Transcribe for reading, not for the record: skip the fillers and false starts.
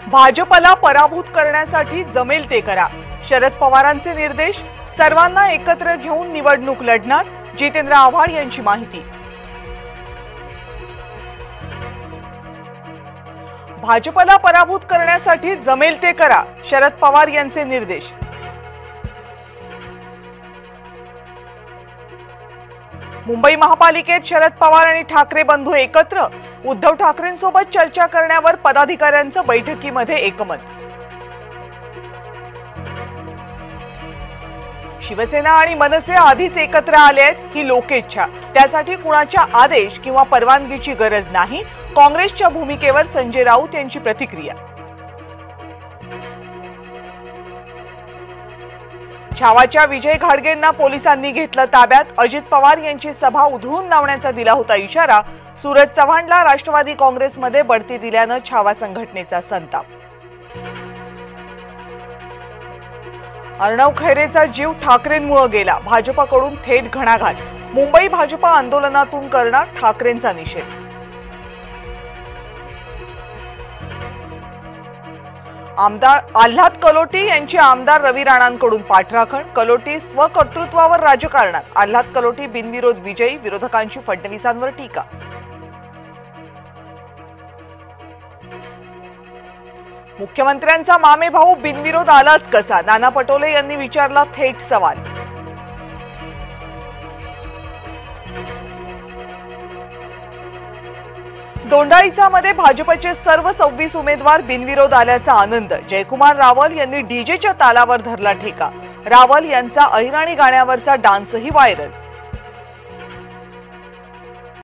भाजपला पराभूत करण्यासाठी जमेल ते करा, शरद पवारांचे निर्देश। सर्वांना एकत्र घेऊन निवडणूक लढणार, जितेंद्र आव्हाड यांची माहिती। भाजपला पराभूत करण्यासाठी जमेल ते करा, शरद पवार यांचे निर्देश। मुंबई महापालिकेत शरद पवार आणि ठाकरे बंधू एकत्र, उद्धव ठाकरेंसोबत चर्चा करण्यावर पदाधिकाऱ्यांचं बैठकीमध्ये एकमत। शिवसेना आणि मनसे आधीच एकत्र आले आहेत, ही लोकेच्छा, त्यासाठी कुणाच्या आदेश किंवा परवानगीची गरज नाही, काँग्रेसच्या भूमिकेवर संजय राऊत यांची प्रतिक्रिया। छावाच्या विजय घाडगेंना पोलिसांनी घेतलं ताब्यात, अजित पवार यांची सभा उधळून लावण्याचा दिला होता इशारा। सूरज चव्हाणला राष्ट्रवादी काँग्रेसमध्ये बढती दिल्यानं छावा संघटनेचा संताप। अर्णव खैरेचा जीव ठाकरेंमुळे गेला, भाजपकडून थेट घणाघात, मुंबई भाजप आंदोलनातून करणार ठाकरेंचा निषेध। आमदार आल्हाद कलोटी यांची आमदार रवी राणांकडून पाठराखण, कलोटी स्वकर्तृत्वावर राजकारणात, आल्हाद कलोटी बिनविरोध विजयी, विरोधकांची फडणवीसांवर टीका। मुख्यमंत्र्यांचा मामे भाऊ बिनविरोध आलाच कसा, नाना पटोले यांनी विचारला थेट सवाल। दोंडाईचामध्ये भाजपचे सर्व 26 उमेदवार बिनविरोध आल्याचा आनंद, जयकुमार रावल यांनी डीजेच्या तालावर धरला ठेका, रावल यांचा अहिराणी गाण्यावरचा डान्सही व्हायरल।